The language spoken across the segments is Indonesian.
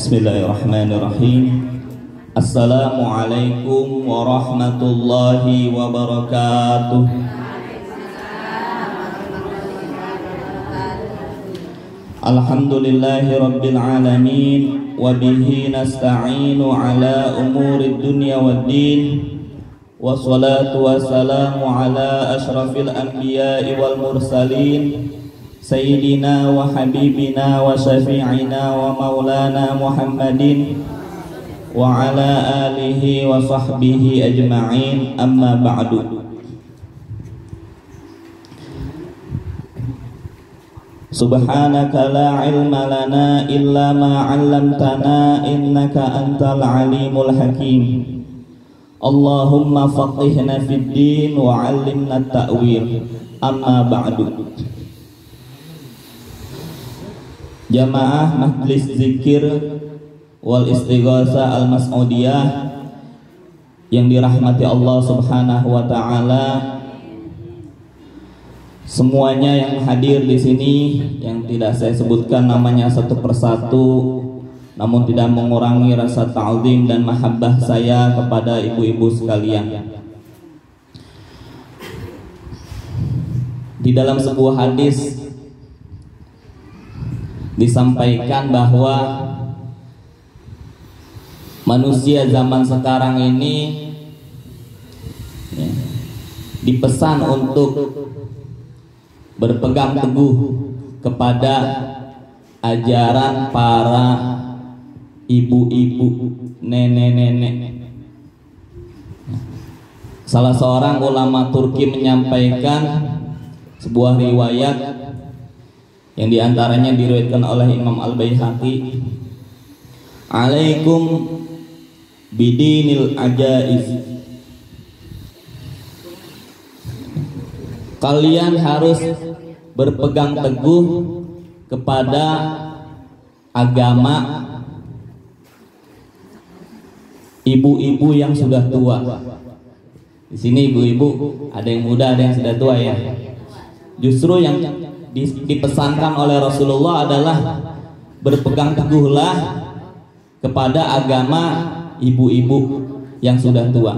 Bismillahirrahmanirrahim. Assalamualaikum warahmatullahi wabarakatuh. Alhamdulillahi rabbil alamin, wa bihi nasta'inu ala umurid dunya waddin, wassalatu wassalamu ala ashrafil anbiya'i wal mursalin, sayyidina wa habibina wa syafi'ina wa maulana Muhammadin wa ala alihi wa sahbihi ajma'in, amma ba'du. Subhanaka la ilma lana illa ma 'allamtana innaka antal alimul hakim. Allahumma faqihna fid din wa 'allimna at-ta'wil. Amma ba'du. Jamaah Majlis Zikir wal Istighosah Al-Mas'udiyah yang dirahmati Allah Subhanahu wa taala, semuanya yang hadir di sini, yang tidak saya sebutkan namanya satu persatu, namun tidak mengurangi rasa ta'zim dan mahabbah saya kepada ibu-ibu sekalian. Di dalam sebuah hadis disampaikan bahwa manusia zaman sekarang ini dipesan untuk berpegang teguh kepada ajaran para ibu-ibu, nenek-nenek. Salah seorang ulama Turki menyampaikan sebuah riwayat yang diantaranya diriwayatkan oleh Imam Al-Baihaqi, alaikum bidinil ajaiz, kalian harus berpegang teguh kepada agama ibu-ibu yang sudah tua. Di sini ibu-ibu ada yang muda, ada yang sudah tua ya. Justru yang dipesankan oleh Rasulullah adalah berpegang teguhlah kepada agama ibu-ibu yang sudah tua.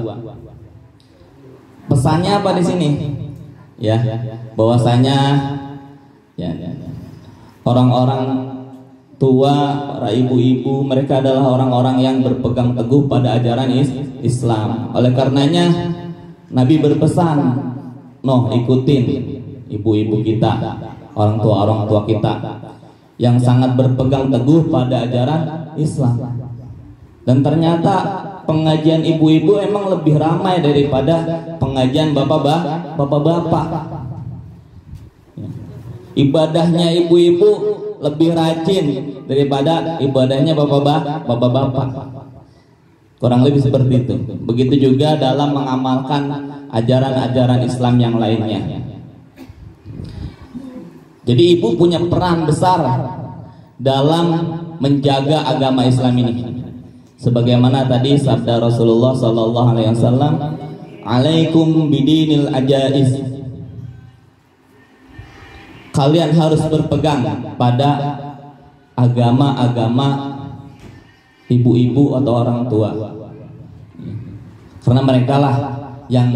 Pesannya apa di sini? Ya, bahwasanya orang-orang tua, para ibu-ibu, mereka adalah orang-orang yang berpegang teguh pada ajaran Islam. Oleh karenanya Nabi berpesan, ikutin ibu-ibu kita, orang tua kita yang sangat berpegang teguh pada ajaran Islam. Dan ternyata pengajian ibu-ibu emang lebih ramai daripada pengajian bapak-bapak. Ibadahnya ibu-ibu lebih rajin daripada ibadahnya bapak-bapak. Kurang lebih seperti itu. Begitu juga dalam mengamalkan ajaran-ajaran Islam yang lainnya. Jadi ibu punya peran besar dalam menjaga agama Islam ini. Sebagaimana tadi sabda Rasulullah sallallahu alaihi wasallam, alaikum bidinil ajaiz, kalian harus berpegang pada agama-agama ibu-ibu atau orang tua, karena mereka lah yang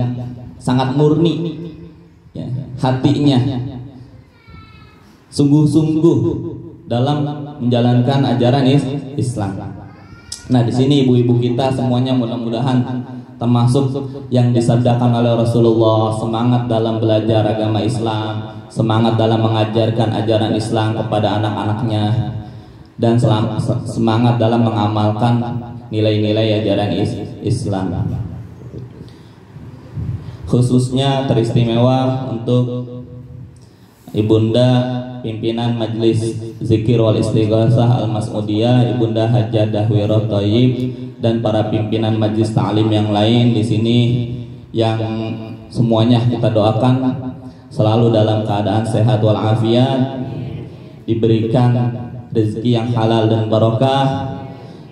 sangat murni hatinya, sungguh-sungguh dalam menjalankan ajaran Islam. Nah, di sini ibu-ibu kita semuanya mudah-mudahan termasuk yang disabdakan oleh Rasulullah, semangat dalam belajar agama Islam, semangat dalam mengajarkan ajaran Islam kepada anak-anaknya, dan semangat dalam mengamalkan nilai-nilai ajaran Islam. Khususnya teristimewa untuk Ibunda pimpinan Majlis Zikir wal Istighosah Al-Mas'udiyah, Ibunda Hajah Dahwirah Thayyib, dan para pimpinan Majlis Ta'lim yang lain di sini, yang semuanya kita doakan selalu dalam keadaan sehat walafiat, diberikan rezeki yang halal dan barokah,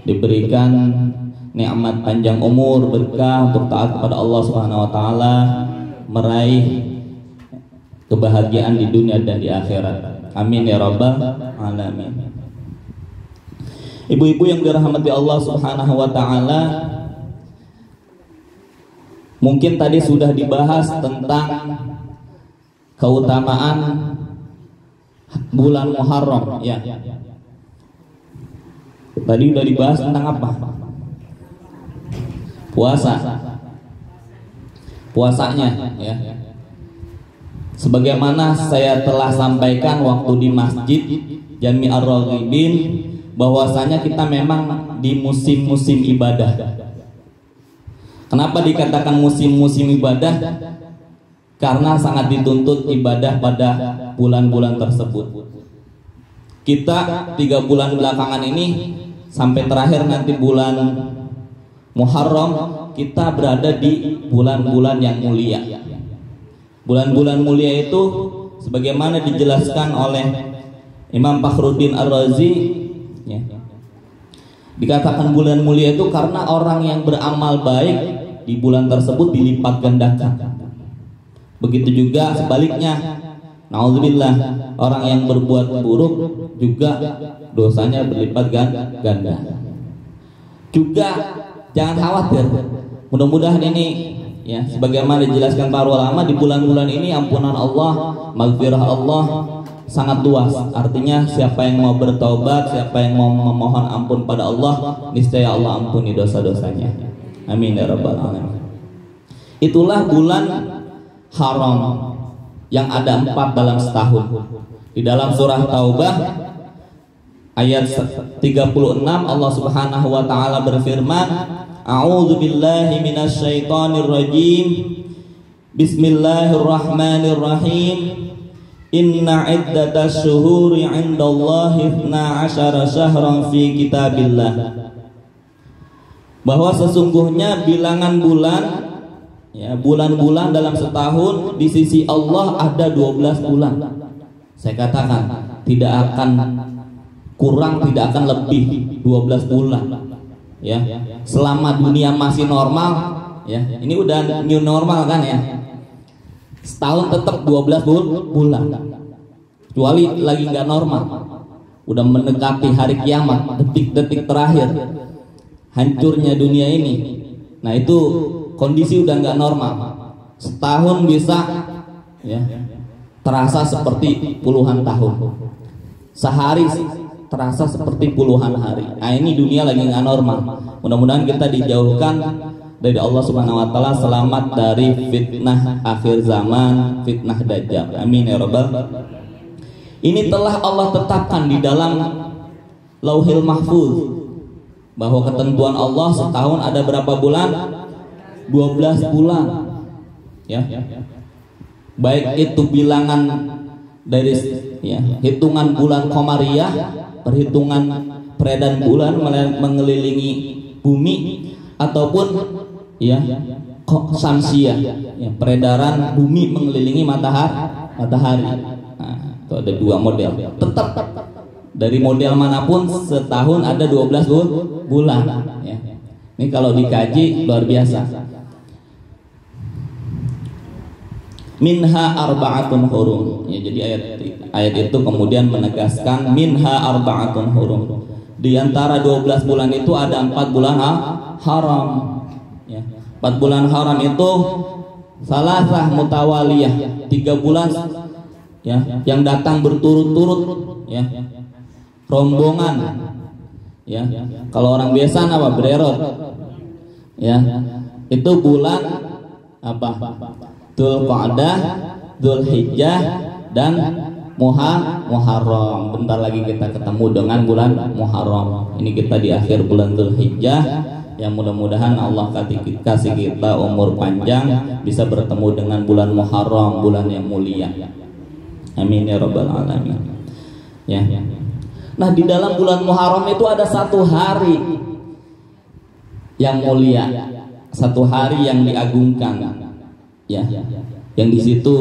diberikan nikmat panjang umur, berkah untuk taat kepada Allah Subhanahu wa taala, meraih kebahagiaan di dunia dan di akhirat. Amin ya rabbal alamin. Ibu-ibu yang dirahmati Allah Subhanahu wa taala, mungkin tadi sudah dibahas tentang keutamaan bulan Muharram ya. Tadi udah dibahas tentang apa? Puasanya ya. Sebagaimana saya telah sampaikan waktu di Masjid Jami Ar-Raghibin, bahwasanya kita memang di musim-musim ibadah. Kenapa dikatakan musim-musim ibadah? Karena sangat dituntut ibadah pada bulan-bulan tersebut. Kita 3 bulan belakangan ini sampai terakhir nanti bulan Muharram, kita berada di bulan-bulan yang mulia. Bulan-bulan mulia itu sebagaimana dijelaskan oleh Imam Fakhruddin Ar-Razi ya, dikatakan bulan mulia itu karena orang yang beramal baik di bulan tersebut dilipat gandakan. Begitu juga sebaliknya, naudzubillah, orang yang berbuat buruk juga dosanya berlipat ganda. Juga jangan khawatir, mudah-mudahan ini ya, sebagaimana dijelaskan para ulama, di bulan-bulan ini ampunan Allah, maghfirah Allah sangat luas. Artinya siapa yang mau bertaubat, siapa yang mau memohon ampun pada Allah, niscaya Allah ampuni dosa-dosanya. Amin ya rabbal alamin. Itulah bulan haram yang ada 4 dalam setahun. Di dalam surah Taubah ayat 36 Allah Subhanahu wa taala berfirman, A'udzu billahi minasyaitonir rajim. Bismillahirrahmanirrahim. Inna iddatasy syuhuri 'indallahi 12 syahran fi kitabillah. Bahwa sesungguhnya bilangan bulan ya, bulan-bulan dalam setahun di sisi Allah ada 12 bulan. Saya katakan tidak akan kurang, tidak akan lebih 12 bulan. Ya, selama dunia masih normal, ya, ini udah new normal kan ya. Setahun tetap 12 bulan. Kecuali lagi nggak normal, udah mendekati hari kiamat, detik-detik terakhir, hancurnya dunia ini. Nah itu kondisi udah nggak normal. Setahun bisa ya terasa seperti puluhan tahun. Sehari terasa seperti puluhan hari. Nah ini dunia lagi nggak normal. Mudah-mudahan kita dijauhkan dari Allah Subhanahu wa taala, selamat dari fitnah akhir zaman, fitnah dajjal. Amin ya rabbal. Ini telah Allah tetapkan di dalam Lauhil Mahfuz bahwa ketentuan Allah setahun ada berapa bulan? 12 bulan. Ya. Baik itu bilangan dari ya, hitungan bulan Qamariyah, perhitungan peredaran bulan mengelilingi bumi, ataupun ya Samsiyah ya, peredaran bumi mengelilingi matahari. Nah, itu ada 2 model. Tetap dari model manapun setahun ada 12 bulan ya. Ini kalau dikaji luar biasa. Minha arba'atun hurum ya, jadi ayat itu kemudian menegaskan minha arba'atun hurum. Di antara 12 bulan itu ada 4 bulan haram ya. 4 bulan haram itu salasah mutawaliyah, 3 bulan ya yang datang berturut-turut ya, rombongan ya. Kalau orang biasa apa? Bererot ya. Itu bulan apa? Dzulqa'dah, Dzulhijjah, dan Muharram. Bentar lagi kita ketemu dengan bulan Muharram. Ini kita di akhir bulan Dzulhijjah. Yang mudah-mudahan Allah kasih kita umur panjang, bisa bertemu dengan bulan Muharram, bulan yang mulia. Amin ya rabbal alamin. Ya. Nah, di dalam bulan Muharram itu ada 1 hari yang mulia, 1 hari yang diagungkan. Ya, yang di situ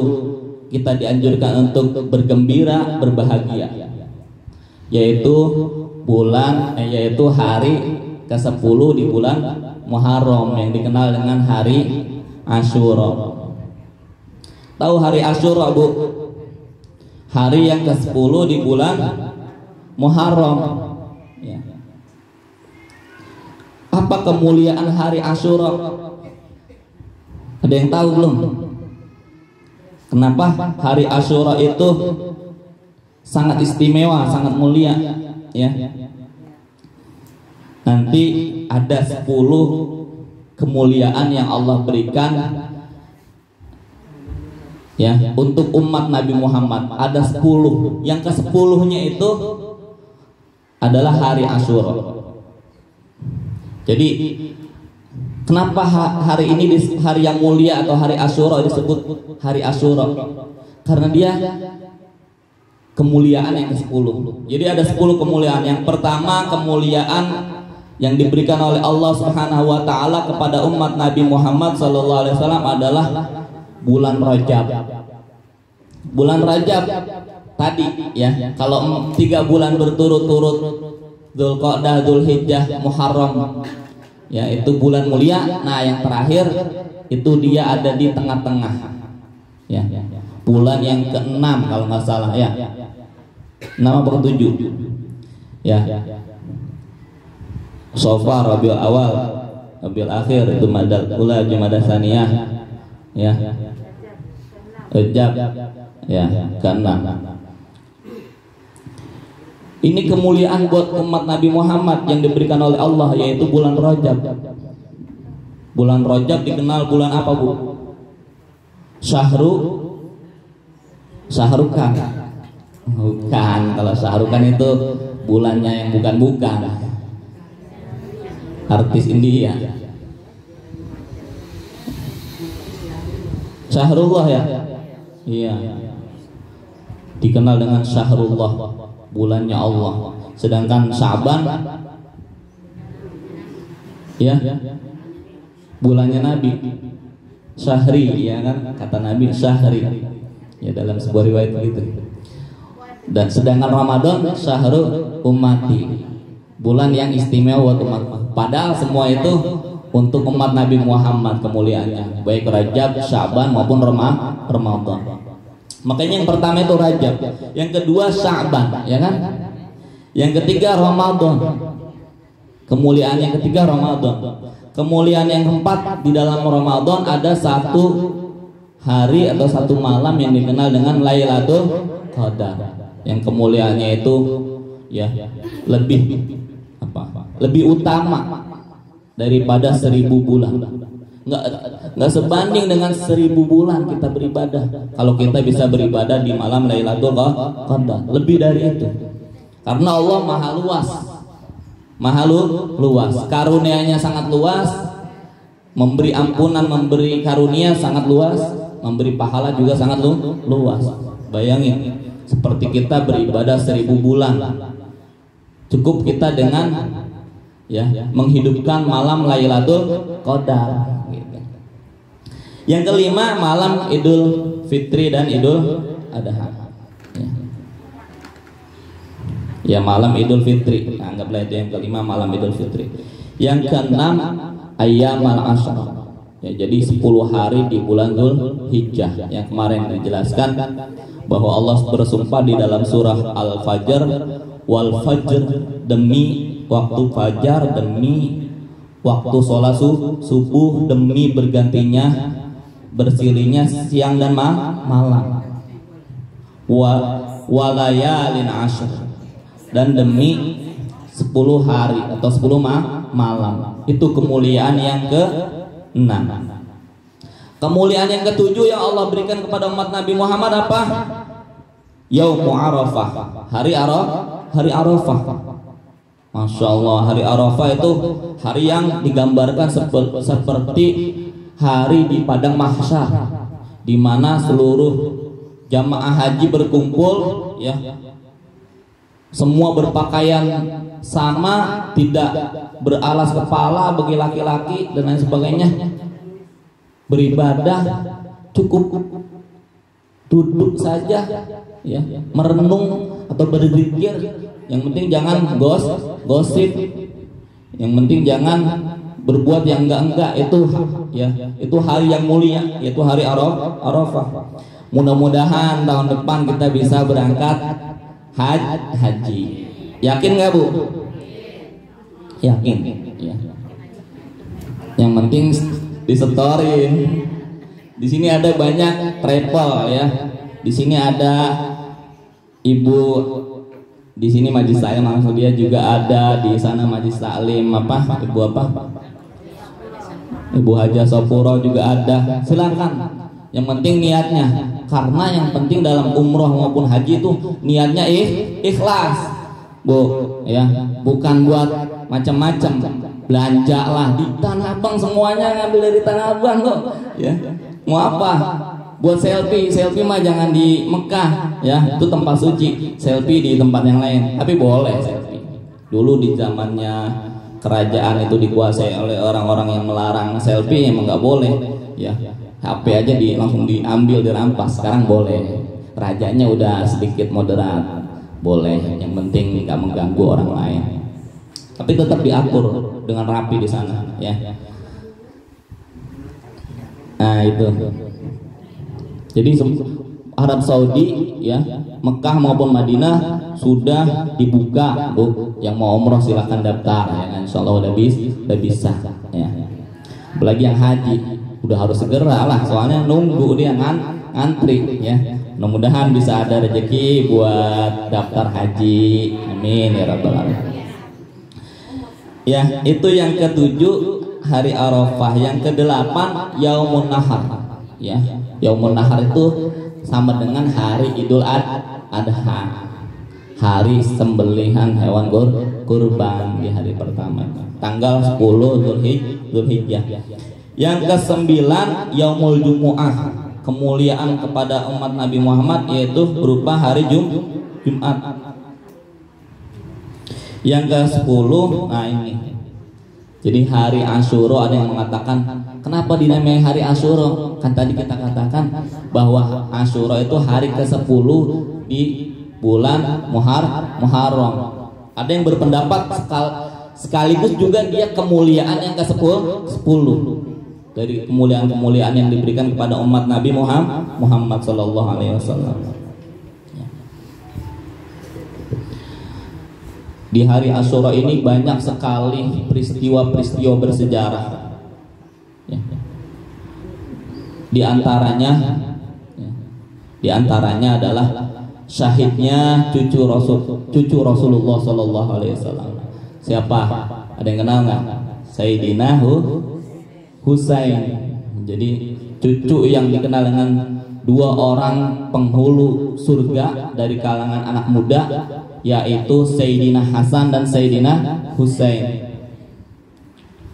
kita dianjurkan untuk bergembira, berbahagia, yaitu hari ke-10 di bulan Muharram yang dikenal dengan hari Asyura. Tahu hari Asyura, Bu? Hari yang ke-10 di bulan Muharram. Ya. Apa kemuliaan hari Asyura? Ada yang tahu belum? Kenapa hari Asyura itu sangat istimewa, sangat mulia, ya? Nanti ada 10 kemuliaan yang Allah berikan, ya, untuk umat Nabi Muhammad. Ada 10. Yang ke-10-nya itu adalah hari Asyura. Jadi kenapa hari ini, hari yang mulia atau hari Asyura, disebut hari Asyura? Karena dia kemuliaan yang ke-10. Jadi ada 10 kemuliaan. Yang pertama, kemuliaan yang diberikan oleh Allah Subhanahu wa taala kepada umat Nabi Muhammad sallallahu alaihi wasallam adalah bulan Rajab. Bulan Rajab tadi, ya, kalau 3 bulan berturut-turut, Dzulqa'dah, Dzulhijjah, Muharram, ya, itu bulan mulia. Nah, yang terakhir itu dia ada di tengah-tengah, ya, bulan yang ke-6 kalau nggak salah, ya, 6 atau 7, ya, Safar, Rabiul Awal, Rabiul Akhir, itu Jumadal Ula, Jumadah Tsaniyah, ya, Rajab, ya, ke-6. Ini kemuliaan buat umat Nabi Muhammad yang diberikan oleh Allah, yaitu bulan Rajab. Bulan Rajab dikenal bulan apa, Bu? Syahrukan. Bukan, kalau Syahrukan itu bulannya yang bukan-bukan, artis India. Syahrullah, ya, iya, dikenal dengan Syahrullah, bulannya Allah. Sedangkan Syaban, ya, bulannya Nabi, Syahri, ya kan, kata Nabi Syahri, ya, dalam sebuah riwayat begitu. Dan sedangkan Ramadan Syahrul Ummati, bulan yang istimewa buat umat. Padahal semua itu untuk umat Nabi Muhammad kemuliaannya, baik Rajab, Syaban maupun Ramadan. Makanya yang pertama itu Rajab, yang kedua Syaban, ya kan? Yang ketiga Ramadan. Kemuliaan yang ketiga Ramadan. Kemuliaan yang keempat, di dalam Ramadan ada 1 hari atau 1 malam yang dikenal dengan Lailatul Qadar. Yang kemuliaannya itu, ya, lebih utama daripada 1000 bulan. Nggak sebanding dengan 1000 bulan kita beribadah. Kalau kita bisa beribadah di malam Lailatul Qadar, lebih dari itu. Karena Allah maha luas, karunia-Nya sangat luas, memberi ampunan, memberi karunia sangat luas, memberi pahala juga sangat luas. Bayangin, seperti kita beribadah 1000 bulan, cukup kita dengan, ya, menghidupkan malam Lailatul Qadar, gitu. Yang kelima, malam Idul Fitri dan Idul Adha, ya, malam Idul Fitri, anggaplah itu yang kelima, malam Idul Fitri. Yang keenam, Ayyamal Ashr, ya, jadi 10 hari di bulan Dzulhijjah yang kemarin dijelaskan bahwa Allah bersumpah di dalam surah Al-Fajr, wal fajr, demi waktu fajar, demi waktu sholat subuh, demi bergantinya, bersilihnya siang dan malam, walayalin ashr, dan demi 10 hari atau 10 malam. Itu kemuliaan yang ke-6. Kemuliaan yang ke-7 yang Allah berikan kepada umat Nabi Muhammad apa? Yaumul Arafah, hari Arafah. Masya Allah, hari Arafah itu hari yang digambarkan seperti hari di padang mahsyar, di mana seluruh jamaah haji berkumpul, ya, semua berpakaian sama, tidak beralas kepala bagi laki-laki dan lain sebagainya. Beribadah cukup duduk saja, ya, merenung atau berzikir. Yang penting jangan gosip, yang penting jangan berbuat yang enggak. Itu, ya, itu hari yang mulia, yaitu hari Arafah. Mudah-mudahan tahun depan kita bisa berangkat haji. Yakin nggak, Bu? Yakin, ya. Yang penting disetorin. Di sini ada banyak travel ya. Di sini ada ibu, di sini Majelis Taklim maksud dia juga ada, di sana Majelis Taklim apa? Ibu apa? Ibu Haja Sopuro juga ada. Silakan. Yang penting niatnya. Karena yang penting dalam umroh maupun haji itu niatnya ikhlas. Bu, ya, bukan buat macam-macam. Belanja lah di Tanah Abang, semuanya ngambil dari Tanah Abang kok. Ya. Mau apa? Buat selfie mah jangan di Mekah, ya. Itu tempat suci. Selfie di tempat yang lain. Tapi boleh selfie. Dulu di zamannya kerajaan itu dikuasai oleh orang-orang yang melarang selfie, emang nggak boleh. Ya. HP aja langsung diambil, dirampas. Sekarang boleh. Rajanya udah sedikit moderat. Boleh, yang penting nggak mengganggu orang lain. Tapi tetap diatur dengan rapi di sana, ya. Nah itu. Jadi Arab Saudi, ya, Mekah maupun Madinah sudah dibuka, Bu. Yang mau umroh silakan daftar, ya. Insya Allah udah bisa, ya. Apalagi yang haji, udah harus segera lah, soalnya nunggu dia ngantri, ya. Mudah-mudahan bisa ada rezeki buat daftar haji. Amin ya rabbal alamin. Ya, itu yang ketujuh hari Arafah. Yang kedelapan Yaumun Nahar. Ya, Yaumun Nahar itu sama dengan hari Idul Adha. Hari sembelihan hewan kurban di hari pertama. Tanggal 10 Zulhijjah. Yang kesembilan Yaumul Jumu'ah. Kemuliaan kepada umat Nabi Muhammad yaitu berupa hari Jumat. Yang ke-10, nah ini. Jadi hari Asyura, ada yang mengatakan kenapa dinamai hari Asyura? Kan tadi kita katakan bahwa Asyura itu hari ke-10 di bulan Muharram. Ada yang berpendapat sekaligus juga dia kemuliaan yang ke-10 dari kemuliaan-kemuliaan yang diberikan kepada umat Nabi Muhammad sallallahu alaihi wasallam. Di hari Asyura ini banyak sekali peristiwa-peristiwa bersejarah. Ya. Di antaranya adalah syahidnya cucu Rasulullah sallallahu alaihi wasallam. Siapa? Ada yang kenal nggak? Sayyidina Husain. Jadi cucu yang dikenal dengan dua orang penghulu surga dari kalangan anak muda, yaitu Sayyidina Hasan dan Sayyidina Husain.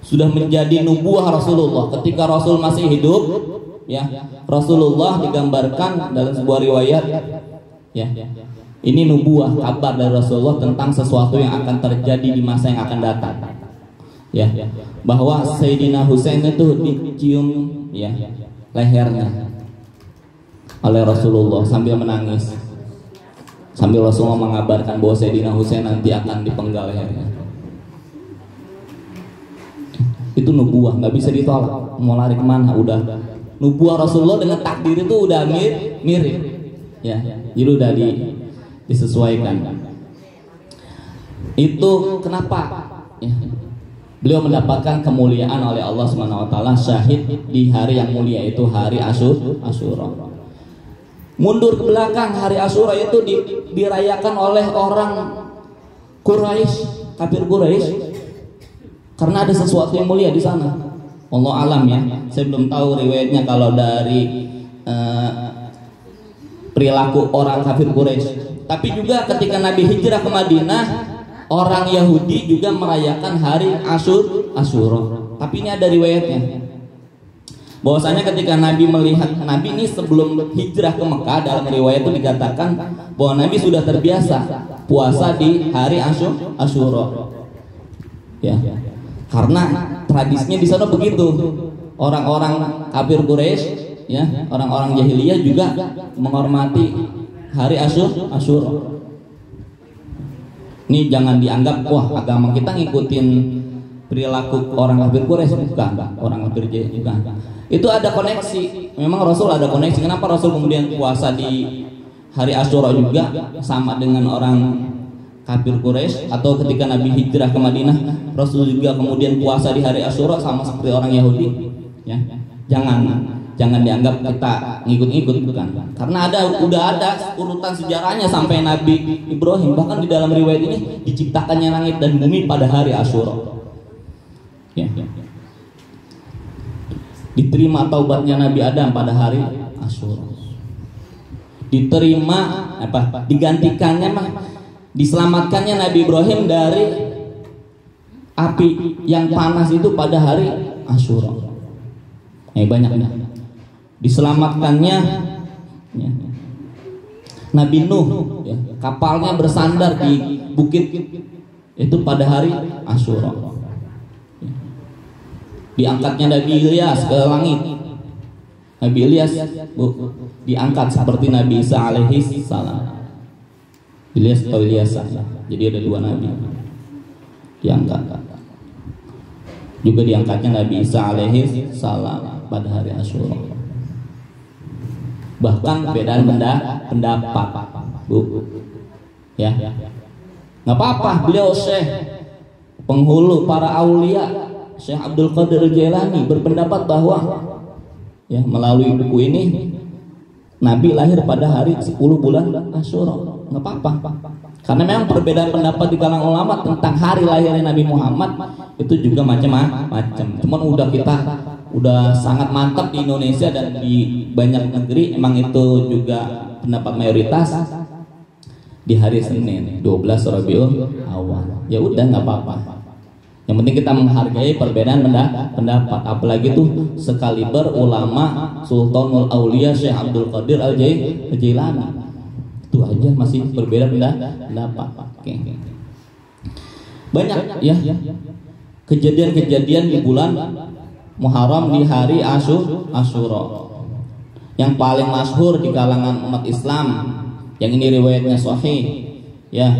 Sudah menjadi nubuah Rasulullah ketika Rasul masih hidup, ya. Rasulullah digambarkan dalam sebuah riwayat, ya. Ini nubuah, kabar dari Rasulullah tentang sesuatu yang akan terjadi di masa yang akan datang. Ya, bahwa Sayyidina Husain itu dicium, ya, lehernya oleh Rasulullah sambil menangis, sambil Rasulullah mengabarkan bahwa Sayyidina Husain nanti akan dipenggal lehernya. Itu nubuah, nggak bisa ditolak. Mau lari kemana? Udah nubuah Rasulullah dengan takdir itu udah mirip, ya, jadi udah disesuaikan. Itu kenapa? Ya. Beliau mendapatkan kemuliaan oleh Allah Subhanahu wa taala, syahid di hari yang mulia itu hari Asyura. Mundur ke belakang, hari Asyura itu dirayakan oleh orang Quraisy, kafir Quraisy, karena ada sesuatu yang mulia di sana. Allah alam, ya. Saya belum tahu riwayatnya kalau dari perilaku orang kafir Quraisy. Tapi juga ketika Nabi hijrah ke Madinah, orang Yahudi juga merayakan hari Asyura. Tapi ini ada riwayatnya. Bahwasanya ketika Nabi melihat, Nabi ini sebelum hijrah ke Mekah, dalam riwayat itu dikatakan bahwa Nabi sudah terbiasa puasa di hari Asyura. Ya. Karena tradisinya di sana begitu. Orang-orang kafir Quraisy, ya, orang-orang jahiliyah juga menghormati hari Asyura. Ini jangan dianggap wah agama kita ngikutin perilaku orang kafir Quraisy, bukan, orang kafir juga. Itu ada koneksi. Memang Rasul ada koneksi. Kenapa Rasul kemudian puasa di hari Asyura juga sama dengan orang kafir Quraisy, atau ketika Nabi hijrah ke Madinah, Rasul juga kemudian puasa di hari Asyura sama seperti orang Yahudi. Ya, jangan dianggap kita ngikut-ngikut, bukan. Karena udah ada urutan sejarahnya sampai Nabi Ibrahim, bahkan di dalam riwayat ini diciptakannya langit dan bumi pada hari Asyura. Ya. Diterima taubatnya Nabi Adam pada hari Asyura. Diterima digantikannya diselamatkannya Nabi Ibrahim dari api yang panas itu pada hari Asyura. Banyak. Diselamatkannya Nabi Nuh, ya, kapalnya bersandar di bukit itu pada hari Asyura. Diangkatnya Nabi Ilyas ke langit. Nabi Ilyas diangkat seperti Nabi Isa alaihi salam. Ilyas atau Ilyasa, jadi ada dua nabi diangkat. Juga diangkatnya Nabi Isa alaihi salam pada hari Asyura. Bahkan perbedaan pendapat, Bu. Ya. Nggak apa-apa, beliau Syekh penghulu para aulia, Syekh Abdul Qadir Jailani berpendapat bahwa ya melalui buku ini Nabi lahir pada hari 10 bulan Asyura. Nggak apa-apa. Karena memang perbedaan pendapat di kalangan ulama tentang hari lahirnya Nabi Muhammad itu juga macam-macam. Cuman udah sangat mantap di Indonesia dan di banyak negeri emang itu juga pendapat mayoritas di hari Senin 12 Rabiul Awal. Ya udah nggak apa-apa. Yang penting kita menghargai perbedaan pendapat, apalagi tuh sekaliber ulama Sultanul Aulia Syekh Abdul Qadir Al-Jailani. Itu aja masih berbeda pendapat. Oke. Banyak ya kejadian-kejadian di bulan Muharram di hari Asyura. Yang paling masyhur di kalangan umat Islam, yang ini riwayatnya sahih. Ya.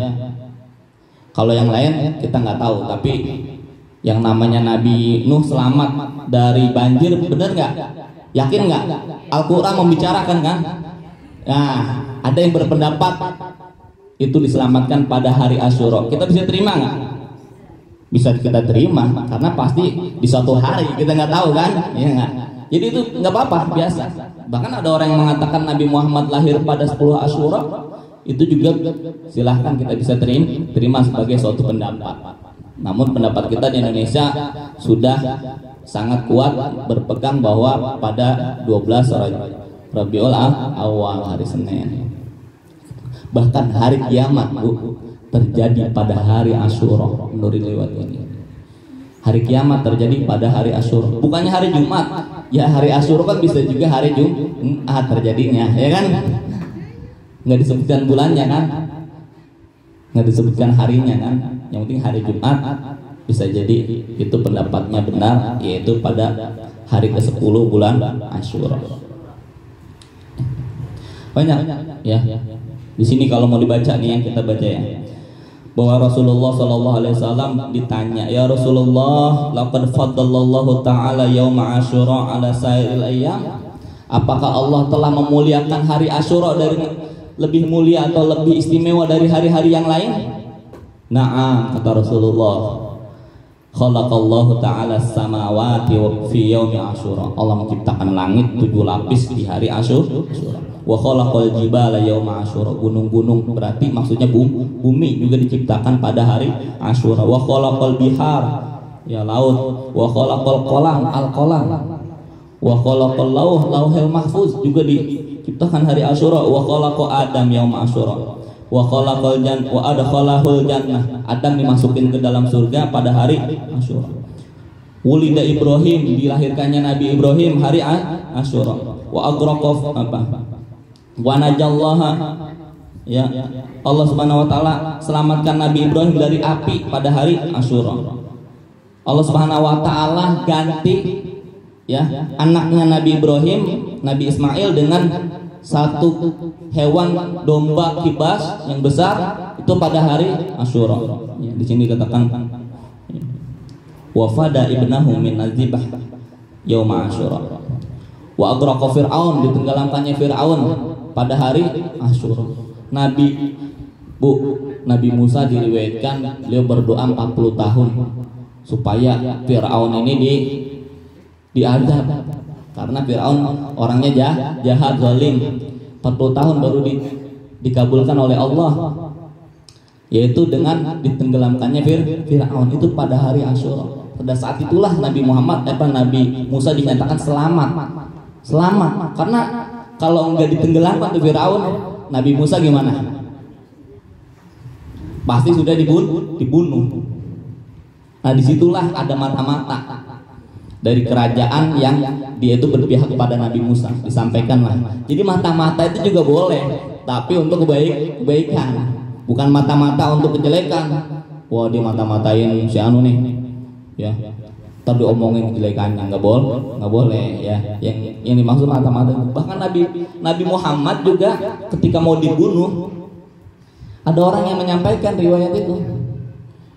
Kalau yang lain kita nggak tahu, tapi yang namanya Nabi Nuh selamat dari banjir, benar nggak? Yakin nggak? Al-Quran membicarakan kan? Nah, ada yang berpendapat itu diselamatkan pada hari Asyura. Kita bisa terima nggak? Bisa kita terima, karena pasti di suatu hari, kita nggak tahu kan? Ya nggak? Jadi itu nggak apa-apa, biasa. Bahkan ada orang yang mengatakan Nabi Muhammad lahir pada 10 Asyura, itu juga silahkan kita bisa terima sebagai suatu pendapat. Namun pendapat kita di Indonesia sudah sangat kuat berpegang bahwa pada 12 Rabiul Awal hari Senin. Bahkan hari kiamat, Bu, terjadi pada hari Asyura menurut riwayat ini. Hari kiamat terjadi pada hari Asyura, bukannya hari Jumat. Ya hari Asyura kan bisa juga hari Jumat terjadinya, ya kan? Nggak disebutkan bulannya kan? Nggak disebutkan harinya kan? Yang penting hari Jumat bisa jadi itu pendapatnya benar, yaitu pada hari ke-10 bulan Asyura. Banyak ya. Di sini kalau mau dibaca nih yang kita baca ya, bahwa Rasulullah Shallallahu Alaihi Wasallam ditanya, ya Rasulullah, laqad faddalallahu taala yauma Asyura ala sairil ayyam. Apakah Allah telah memuliakan hari Asyura dari lebih mulia atau lebih istimewa dari hari-hari yang lain? Na'am, kata Rasulullah. Khalaqallahu ta'ala samawati fi yaumi Asyura. Allah menciptakan langit 7 lapis di hari Asyura. Wa khalaqal jibala yauma Asyura. Gunung-gunung berarti maksudnya bumi juga diciptakan pada hari Asyura. Wa khalaqal bihar, ya laut. Wa khalaqal qalam, al-qalam. Wa khalaqal lauhil mahfuz juga diciptakan hari Asyura. Wa khalaqa Adam yauma Asyura. Wa khalaqal jannah wa adkhalahul jannah. Adam dimasukin ke dalam surga pada hari Asyura. Wulida Ibrahim, dilahirkannya Nabi Ibrahim hari Asyura. Wa agraqaf wa najallaha, ya Allah Subhanahu wa taala selamatkan Nabi Ibrahim dari api pada hari Asyura. Allah Subhanahu wa taala ganti ya anaknya Nabi Ibrahim, Nabi Ismail, dengan satu hewan domba kibas yang besar itu pada hari Asyura. Ya, di sini dikatakan wafada ibnahu min azibah yauma Asyura. Wa agraqa Fir'aun, ditenggelamkannya Fir'aun pada hari Asyura. Nabi Bu, Nabi Musa diriwayatkan beliau berdoa 40 tahun supaya Fir'aun ini diazab. Karena Fir'aun orangnya jahat, zalim. 40 tahun baru dikabulkan oleh Allah, yaitu dengan ditenggelamkannya Fir'aun itu pada hari Asyura. Pada saat itulah Nabi Musa dinyatakan selamat. Karena kalau enggak ditenggelamkan tuh Fir'aun, Nabi Musa gimana? Pasti sudah dibunuh. Nah, disitulah ada mata-mata dari kerajaan yang dia itu berpihak kepada Nabi Musa, disampaikanlah. Jadi mata-mata itu juga boleh, tapi untuk kebaikan, bukan mata-mata untuk kejelekan. Wah, dia mata-matain si anu nih, ya. Tadi omongin kejelekannya, nggak boleh, ya. Yang dimaksud mata-mata. Bahkan Nabi Muhammad juga ketika mau dibunuh, ada orang yang menyampaikan riwayat itu,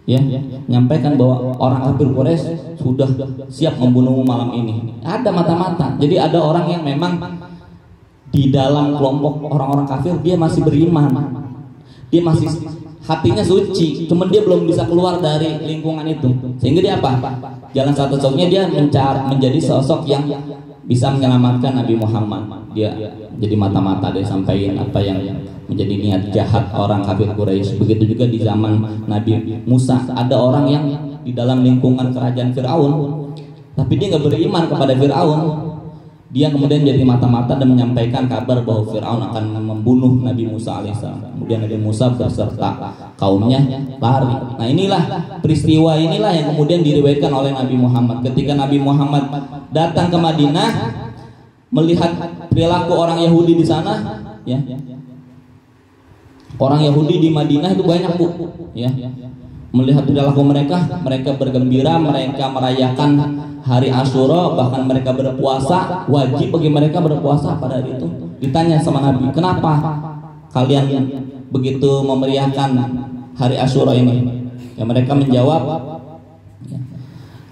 ya, menyampaikan bahwa orang kafir Quraisy sudah siap membunuhmu malam ini. Ada mata-mata. Jadi ada orang yang memang di dalam kelompok orang-orang kafir dia masih beriman, dia masih hatinya suci, cuman dia belum bisa keluar dari lingkungan itu. Sehingga dia apa? Jalan satu-satunya dia menjadi sosok yang bisa menyelamatkan Nabi Muhammad. Dia jadi mata-mata, dia sampaikan apa yang menjadi niat jahat orang kafir Quraisy. Begitu juga di zaman Nabi Musa, ada orang yang di dalam lingkungan kerajaan Fir'aun, tapi dia nggak beriman kepada Fir'aun. Dia kemudian jadi mata-mata dan menyampaikan kabar bahwa Fir'aun akan membunuh Nabi Musa alaihissalam. Kemudian Nabi Musa beserta kaumnya lari. Nah, inilah peristiwa inilah yang kemudian diriwayatkan oleh Nabi Muhammad. Ketika Nabi Muhammad datang ke Madinah, melihat perilaku orang Yahudi di sana, ya. Orang Yahudi di Madinah itu banyak, Bu, ya. Melihat perilaku mereka bergembira, mereka merayakan hari Asyura, bahkan mereka berpuasa, wajib bagi mereka berpuasa pada hari itu. Ditanya sama Nabi, kenapa kalian begitu memeriahkan hari Asyura ini? Ya, mereka menjawab,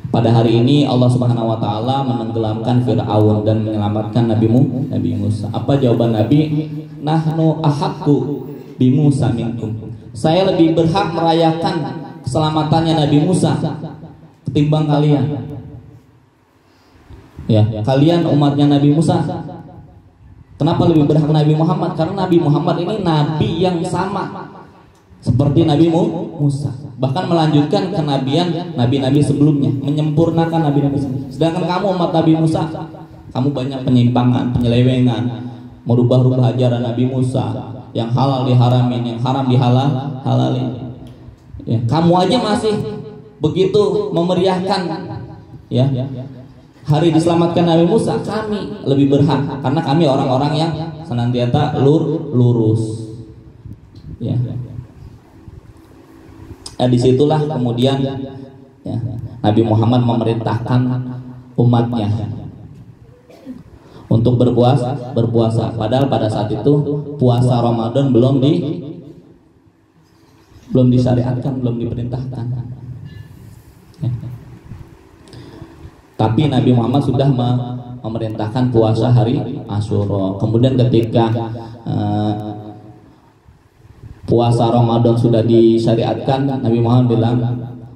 pada hari ini Allah Subhanahu wa taala menenggelamkan Fir'aun dan menyelamatkan Nabi Musa. Apa jawaban Nabi? Nahnu ahaqqu bi Musa minkum. Saya lebih berhak merayakan keselamatannya Nabi Musa ketimbang kalian. Ya, kalian umatnya Nabi Musa. Kenapa lebih berhak Nabi Muhammad? Karena Nabi Muhammad ini nabi yang sama seperti Nabi Musa, bahkan melanjutkan kenabian nabi-nabi sebelumnya, menyempurnakan nabi-nabi sebelumnya. Sedangkan kamu umat Nabi Musa, kamu banyak penyimpangan, penyelewengan, merubah-rubah ajaran Nabi Musa, yang halal diharamin, yang haram dihalalin. Ya, kamu aja masih begitu memeriahkan, ya, hari diselamatkan Nabi Musa. Kami lebih berhak karena kami orang-orang yang senantiasa lurus. Ya. Disitulah kemudian, ya, Nabi Muhammad memerintahkan umatnya untuk berpuasa. Padahal pada saat itu puasa Ramadan belum disyariatkan, belum diperintahkan. Ya. Tapi Nabi Muhammad sudah memerintahkan puasa hari Asyura. Kemudian ketika puasa Ramadan sudah disyariatkan, Nabi Muhammad bilang,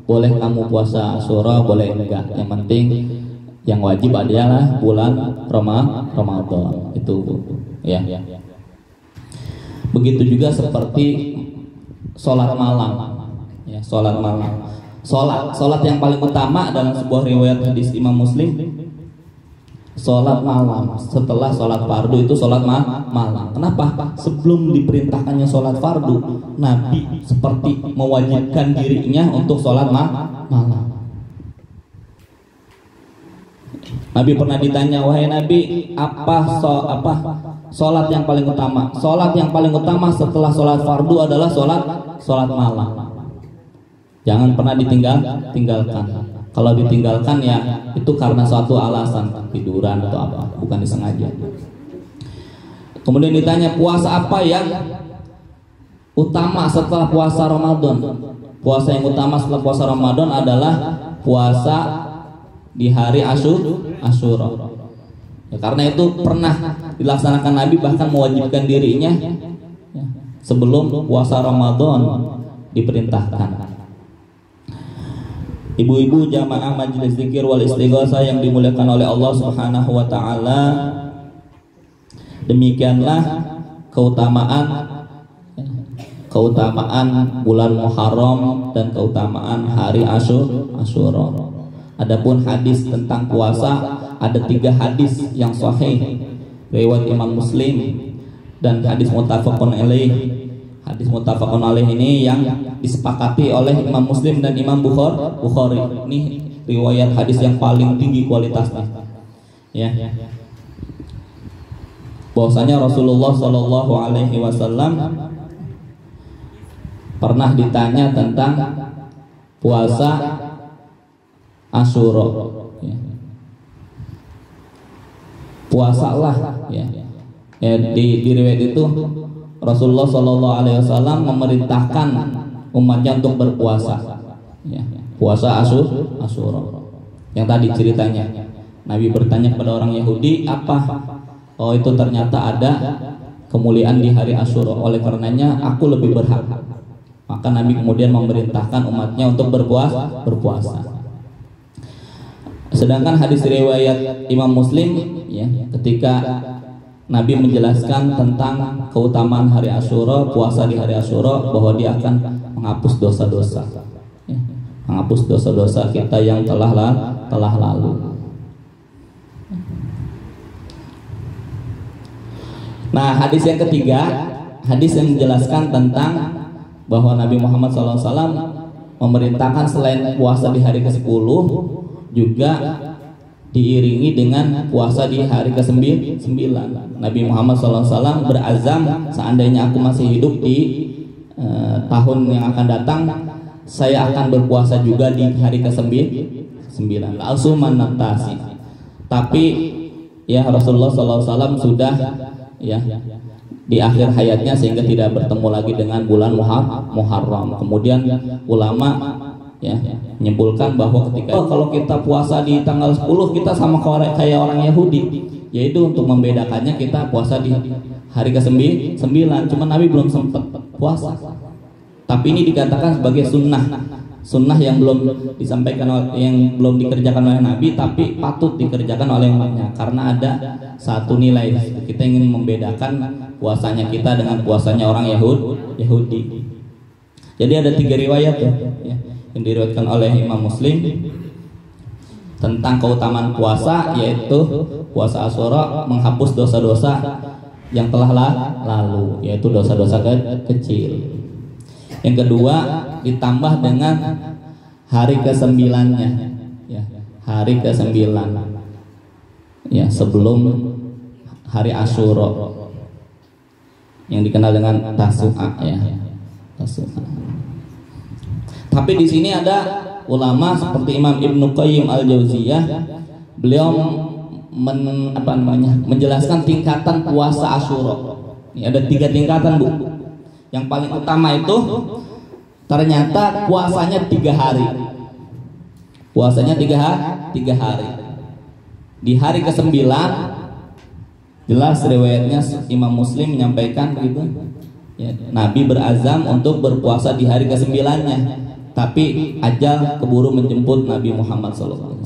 boleh kamu puasa Asyura, boleh enggak. Yang penting yang wajib adalah bulan Ramadan. Itu, ya. Begitu juga seperti sholat malam. Ya, sholat malam. Sholat yang paling utama dalam sebuah riwayat hadis Imam Muslim, sholat malam setelah sholat fardu itu sholat malam. Kenapa? Sebelum diperintahkannya sholat fardu, Nabi seperti mewajibkan dirinya untuk sholat malam. Nabi pernah ditanya, wahai Nabi, apa sholat yang paling utama? Sholat yang paling utama setelah sholat fardu adalah sholat malam. Jangan pernah ditinggalkan. Kalau ditinggalkan ya itu karena suatu alasan, tiduran atau apa, bukan disengaja. Kemudian ditanya, puasa apa yang utama setelah puasa Ramadan? Puasa yang utama setelah puasa Ramadan adalah puasa di hari Asyura. Ya, karena itu pernah dilaksanakan Nabi, bahkan mewajibkan dirinya, ya, sebelum puasa Ramadan diperintahkan. Ibu-ibu jamaah majelis zikir wal istighosah yang dimuliakan oleh Allah Subhanahu wa taala, demikianlah keutamaan bulan Muharram dan keutamaan hari Asyura. Adapun hadis tentang puasa, ada 3 hadis yang sahih riwayat Imam Muslim dan hadis muttafaqun alaih. Hadis muttafaqun alaih ini yang disepakati oleh Imam Muslim dan Imam Bukhari. Ini riwayat hadis yang paling tinggi kualitasnya. Ya. Bahwasanya Rasulullah Shallallahu alaihi wasallam pernah ditanya tentang puasa Asyura. Ya. Puasalah, ya. Di riwayat itu Rasulullah Shallallahu alaihi wasallam memerintahkan umatnya untuk berpuasa. Ya. Puasa Asyura. Yang tadi ceritanya, Nabi bertanya kepada orang Yahudi, apa? Oh, itu ternyata ada kemuliaan di hari Asyura. Oleh karenanya aku lebih berhak. Maka Nabi kemudian memerintahkan umatnya untuk berpuasa. Sedangkan hadis riwayat Imam Muslim, ya, ketika Nabi menjelaskan tentang keutamaan hari Asyura, puasa di hari Asyura, bahwa dia akan menghapus dosa-dosa, ya, menghapus dosa-dosa kita yang telah lalu. Nah, hadis yang ketiga, hadis yang menjelaskan tentang bahwa Nabi Muhammad SAW memerintahkan selain puasa di hari ke-10 juga diiringi dengan puasa di hari ke-9. Nabi Muhammad SAW berazam, seandainya aku masih hidup di tahun yang akan datang, saya akan berpuasa juga di hari ke-9. Langsung menatasi. Tapi ya Rasulullah SAW sudah, ya, di akhir hayatnya, sehingga tidak bertemu lagi dengan bulan Muharram. Kemudian ulama, ya, menyimpulkan bahwa ketika kalau kita puasa di tanggal 10 kita sama kayak orang Yahudi, yaitu untuk membedakannya kita puasa di hari ke-9. Cuma Nabi belum sempat puasa. Tapi ini dikatakan sebagai sunnah yang belum disampaikan, yang belum dikerjakan oleh Nabi, tapi patut dikerjakan oleh umatnya, karena ada satu nilai, kita ingin membedakan puasanya kita dengan puasanya orang Yahudi. Jadi ada 3 riwayat, ya, yang diriwayatkan oleh Imam Muslim tentang keutamaan puasa, yaitu puasa Asyura menghapus dosa-dosa yang telah lalu, yaitu dosa-dosa kecil. Yang kedua, ditambah dengan hari ke-9-nya, ya, hari ke-9, ya, sebelum hari Asyura, yang dikenal dengan Tasu'a, ya, Tasu'a. Tapi di sini ada ulama seperti Imam Ibnu Qayyim Al-Jauziyah, beliau menjelaskan tingkatan puasa Asyura. Ini ada 3 tingkatan, Bu. Yang paling utama itu ternyata puasanya 3 hari. Puasanya 3 hari. Di hari ke-9, jelas riwayatnya Imam Muslim menyampaikan gitu, ya, Nabi berazam untuk berpuasa di hari ke-9-nya, tapi ajal keburu menjemput Nabi Muhammad SAW.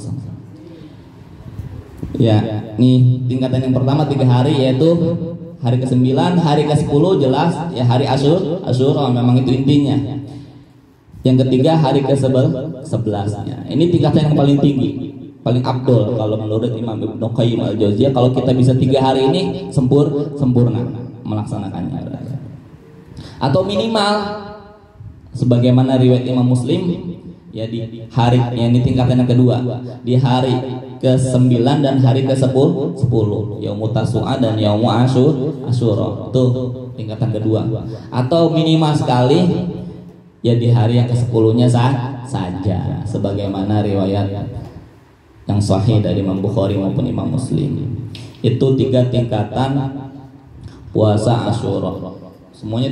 Ya, nih tingkatan yang pertama 3 hari, yaitu hari ke-9, hari ke-10 jelas, ya, hari Asyura, memang itu intinya. Yang ketiga hari ke-11-nya. Ini tingkatan yang paling tinggi, paling abdul kalau menurut Imam Ibnu Qayyim Al-Jauziyah. Kalau kita bisa 3 hari ini sempurna melaksanakannya. Atau minimal sebagaimana riwayat Imam Muslim, ya, di hari, ya, ini tingkatan yang kedua, di hari ke-9 dan hari ke-10, Yaumut Tasu'a dan Yaumul Asyura. Itu tingkatan kedua. Atau minimal sekali, ya, di hari yang ke-10-nya saja, sebagaimana riwayat yang sahih dari Imam Bukhari maupun Imam Muslim. Itu 3 tingkatan puasa Asyura. Semuanya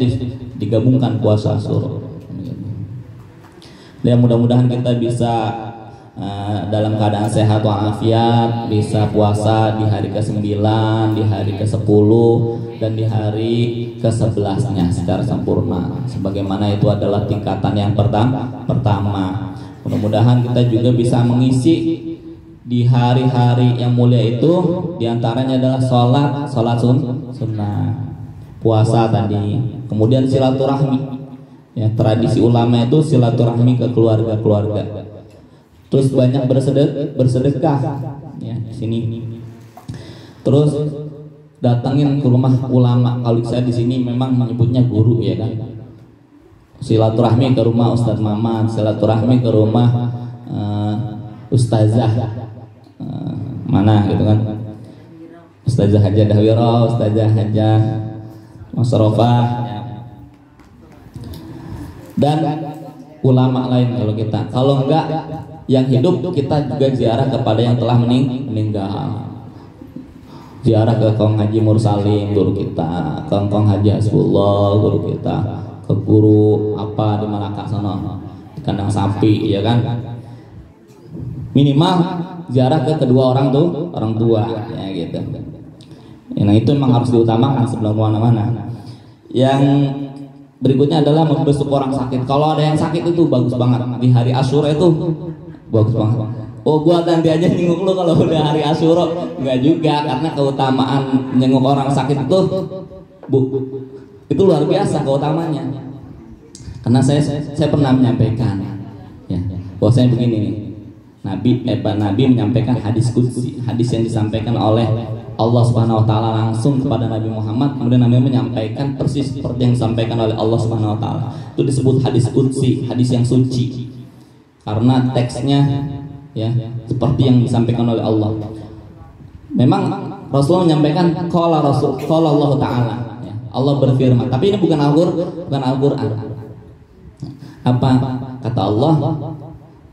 digabungkan puasa Asyura. Ya, mudah-mudahan kita bisa dalam keadaan sehat walafiat, bisa puasa di hari ke-9, di hari ke-10, dan di hari ke-11-nya secara sempurna. Sebagaimana itu adalah tingkatan yang pertama. Mudah-mudahan kita juga bisa mengisi di hari-hari yang mulia itu, diantaranya adalah sholat sunnah, puasa tadi, kemudian silaturahmi. Ya, tradisi ulama itu silaturahmi ke keluarga-keluarga. Terus banyak bersedekah ya di sini. Terus datangin ke rumah ulama. Kalau saya di sini memang menyebutnya guru ya kan. Silaturahmi ke rumah Ustadz Maman, silaturahmi ke rumah Ustazah mana gitu kan. Ustazah Hajah Dahwira, Ustazah Hajah Masrofah ya. Dan ulama lain kalau enggak yang hidup, kita juga ziarah kepada yang telah meninggal. Ziarah ke Kong Haji Mursalim guru kita, ke Kong Haji Hasbullah guru kita, ke guru apa di Malaka sana, di kandang sapi ya kan. Minimal ziarah ke kedua orang tua ya gitu. Ya, nah itu memang harus diutamakan sebelum mana-mana. Yang berikutnya adalah membesuk orang sakit. Kalau ada yang sakit itu bagus banget. Di hari Asyura itu bagus banget. Oh, gua nanti aja nyenguk lu kalau udah hari Asyura. Enggak juga, karena keutamaan nyenguk orang sakit itu itu luar biasa keutamaannya. Karena saya pernah menyampaikan ya, bahwasanya begini nih. Nabi menyampaikan hadis qudsi, hadis yang disampaikan oleh Allah Subhanahu wa taala langsung kepada Nabi Muhammad, kemudian Nabi menyampaikan persis seperti yang disampaikan oleh Allah Subhanahu wa taala. Itu disebut hadis qudsi, hadis yang suci. Karena teksnya ya seperti yang disampaikan oleh Allah. Memang Rasulullah menyampaikan qala Allah taala ya, Allah berfirman, tapi ini bukan Al-Qur'an. Apa kata Allah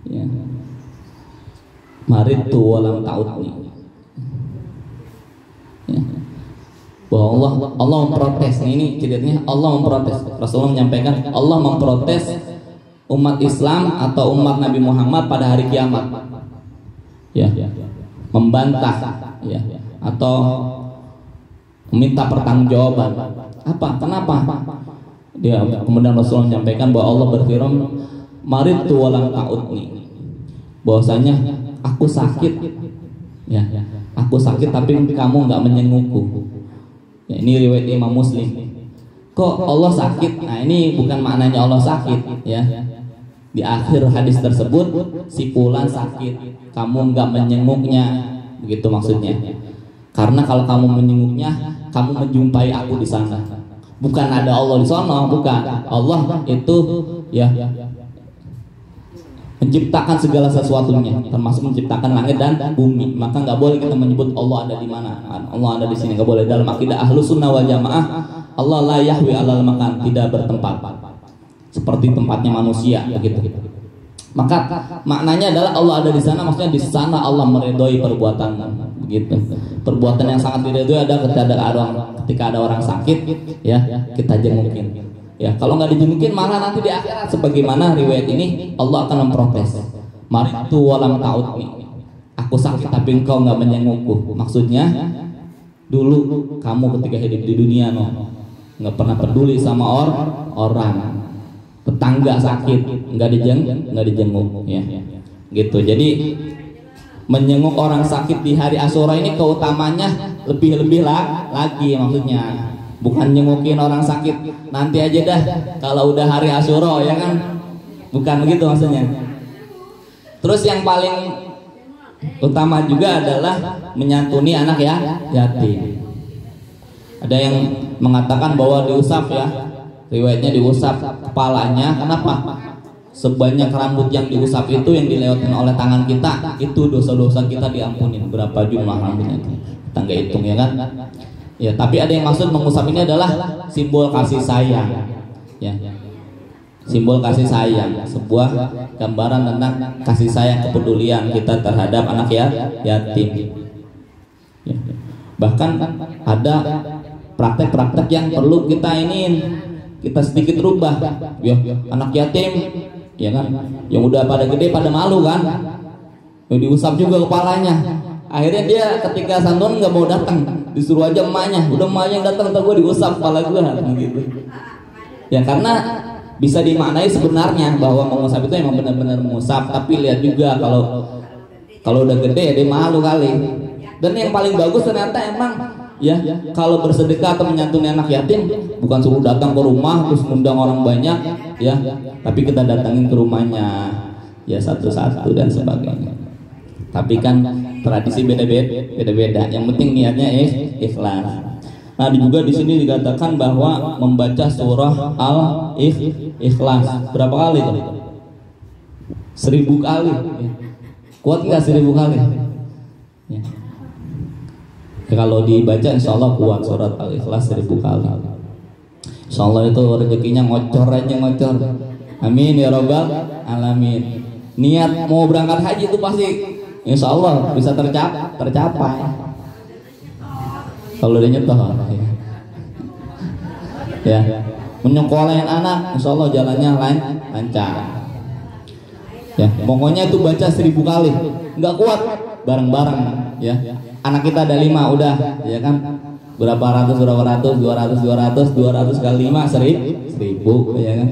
ya, maritu walam ta'udni ya. Bahwa Allah memprotes. Ini ceritanya Allah memprotes. Rasulullah menyampaikan Allah memprotes umat Islam atau umat Nabi Muhammad pada hari kiamat ya, membantah ya, atau meminta pertanggungjawaban. Kenapa dia kemudian Rasulullah menyampaikan bahwa Allah berfirman maritu walam ta'udni, bahwasanya aku sakit ya, aku sakit tapi kamu nggak menyengukku ya. Ini riwayat Imam Muslim. Kok Allah sakit? Nah ini bukan maknanya Allah sakit ya. Di akhir hadis tersebut si fulan sakit, kamu nggak menyenguknya, begitu maksudnya. Karena kalau kamu menyenguknya, kamu menjumpai aku di sana. Bukan ada Allah di sana, bukan. Allah itu ya menciptakan segala sesuatunya, termasuk menciptakan langit dan bumi. Maka nggak boleh kita menyebut Allah ada di mana. Allah ada di sini, nggak boleh. Dalam akidah Ahlus Sunnah wal Jamaah, Allah la yahwi alal makan, tidak bertempat seperti tempatnya manusia begitu. Maka maknanya adalah Allah ada di sana, maksudnya di sana Allah meridhoi perbuatan begitu. Perbuatan yang sangat diridhoi ada ketika ada orang sakit ya, kita jengukin. Ya, kalau nggak dijengukin malah nanti di akhirat sebagaimana riwayat ini Allah akan memprotes. Maritu walam ta'udni, aku sakit tapi engkau nggak menyengukku. Maksudnya dulu kamu ketika hidup di dunia nggak pernah peduli sama orang. Tetangga sakit nggak dijenguk ya gitu. Jadi menjenguk orang sakit di hari Asyura ini keutamanya lebih lagi, maksudnya bukan nyengukin orang sakit nanti aja dah kalau udah hari Asyura ya kan, bukan begitu maksudnya. Terus yang paling utama juga adalah menyantuni anak ya yatim. Ada yang mengatakan bahwa diusap ya, riwayatnya diusap kepalanya. Kenapa? Sebanyak rambut yang diusap itu, yang dilewatin oleh tangan kita, itu dosa-dosa kita diampunin. Berapa jumlah rambutnya itu? Kita nggak hitung ya kan? Ya, tapi ada yang maksud mengusap ini adalah simbol kasih sayang. Ya, simbol kasih sayang, sebuah gambaran tentang kasih sayang, kepedulian kita terhadap anak yatim. Ya. Bahkan ada praktek-praktek yang perlu kita sedikit rubah. Ya, anak yatim, ya kan, yang udah pada gede pada malu kan, diusap juga kepalanya. Akhirnya dia ketika santunan nggak mau datang, disuruh aja emaknya, udah emaknya yang datang, ntar gue diusap kepala gue gitu. Ya karena bisa dimaknai sebenarnya bahwa mengusap itu emang benar-benar mengusap, tapi lihat juga kalau udah gede ya dia malu kali. Dan yang paling bagus ternyata emang ya kalau bersedekah atau menyantuni anak yatim bukan suruh datang ke rumah terus ngundang orang banyak ya, tapi kita datangin ke rumahnya ya satu-satu dan sebagainya. Tapi kan tradisi beda-beda. Yang penting niatnya ikhlas. Nah, juga di sini dikatakan bahwa membaca surah Al-Ikhlas berapa kali tuh? 1000 kali. Kuat nggak 1000 kali? Ya. Kalau dibaca insya Allah kuat surat Al-Ikhlas 1000 kali. Insya Allah itu rezekinya ngocor aja ngocor. Amin ya robbal alamin. Niat mau berangkat haji itu pasti insya Allah bisa tercapai. Kalau dia nyetor ya menyekolahin anak insya Allah jalannya lancar ya. Pokoknya itu baca 1000 kali. Nggak kuat bareng-bareng ya. Anak kita ada 5 udah ya kan, berapa ratus 200 kali 5 1000 ya kan.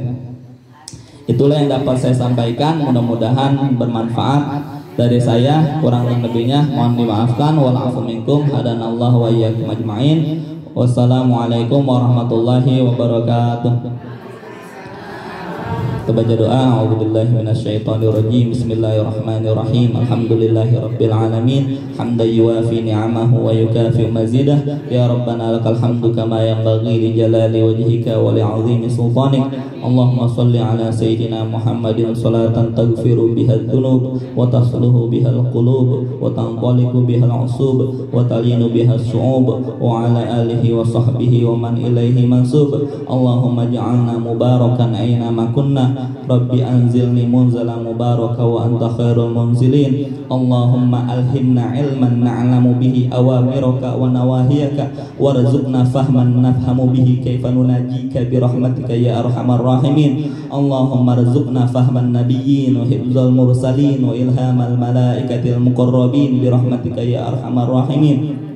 Itulah yang dapat saya sampaikan, mudah-mudahan bermanfaat. Dari saya kurang lebihnya mohon dimaafkan. Wa'alaikum minkum hadanallahu wa iyyakum ajma'in. Wassalamualaikum warahmatullahi wabarakatuh. Kita baca doa. A'udzubillahi minasyaitonirrajim. Bismillahirrahmanirrahim. Alhamdulillahirabbil alamin. Hamdan yuwafi ni'amahu wa yukafi mazidah. Ya Rabbana lakal hamdu kama yanbaghi li jalali wajhika wa li 'azimi sultanik. Allahumma shalli ala sayyidina Muhammadin salatan taghfiru biha adh-dhunub wa tasluhu biha al-qulub wa tanqaliqu biha al-'usub wa talinu biha as-su'ub wa ala alihi wa sahbihi wa man ilaihi mansub. Allahumma ij'alna mubarakan aina ma kunna. Rabbi anzilni munzala mubaraka wa anta khairul munzilin. Allahumma alhimna ilman na'lamu bihi awamiraka wa nawahiyaka warzuqna fahman nafhamu bihi kaifa nunajika bi rahmatika ya arhamar rahimin. Allahumma rzuqna fahman nabiyyin wa hifdzal mursalin wa ilhamal malaikatil muqarrabin bi rahmatika ya arhamar rahimin.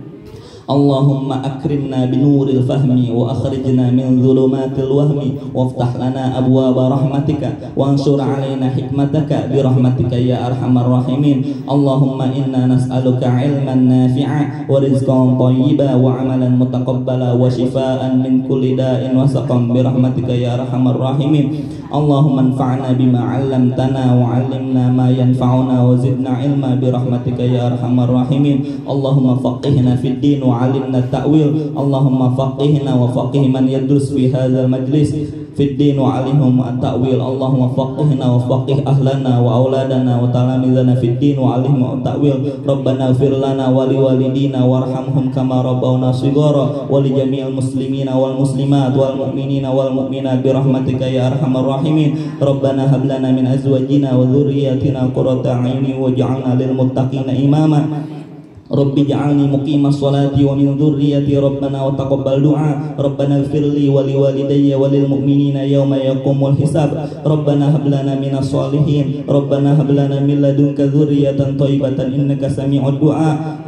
Allahumma akrimna binuril fahmi wa akhrijna min dhulumatil wahmi waftah lana abwaaba rahmatika wa ansur alaina hikmataka bi rahmatika ya arhamar rahimin. Allahumma inna nas'aluka ilman nafi'a wa rizqan thayyiban wa amalan mutaqabbala wa shifaa'an min kulli da'in wa saqam bi rahmatika ya arhamar rahimin. Allahumma anfa'na bima 'allamtana wa 'allimna ma yanfa'una wa zidna ilma bi rahmatika ya arhamar rahimin. Allahumma faqihna fid din wa 'allimna at-ta'wil. Allahumma faqihna wa faqih man yadrus fi hadzal majlis fid din wa 'allimhum at-ta'wil. Allahumma faqihna wa faqih ahlana wa auladana wa talamizana fid din wa 'allimhum at-ta'wil. Rabbana ighfir lana wa liwalidina warhamhum kama rabbawna shighara wa li jami'il muslimina wal muslimat wal mu'minina wal mu'minat bi rahmatika ya arhamar rahimin. Rabbana hab lana min azwajina wa dhurriyyatina qurrata a'yunin waj'alna lil muttaqina imama. Rabbi ja'alni muqimas salati wa min dzurriyyati rabbana wa taqabbal du'a. Rabbana ighfirli wa liwalidayya wa lil mu'minina yawma yaqumul hisab. Rabbana hab lana minas solihin. Rabbana hab lana min ladunka dzurriyyatan thayyibatan innaka sami'ud du'a.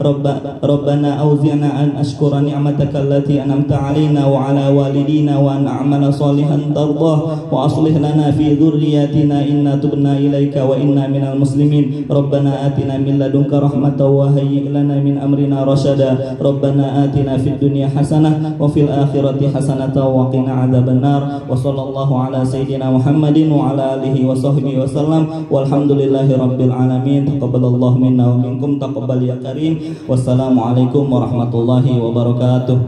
Rabbana auzi'na an ashkura ni'mataka allati an'amta 'alaina wa 'ala walidina wa an na'mala salihan tardah wa aslih lana fi dzurriyyatina inna tubna ilaika wa inna minal muslimin. Rabbana atina min ladunka rahmatan wa hayyi' lana min amrina rasyada. Rabbana atina fid dunya hasanah wa fil akhirati hasanah wa qina adzabannar. Wa sallallahu ala sayyidina Muhammadin wa ala alihi wa sahbihi wasallam. Walhamdulillahi rabbil alamin. Taqabbalallahu minna wa minkum taqabbal ya karim. Wassalamualaikum warahmatullahi wabarakatuh.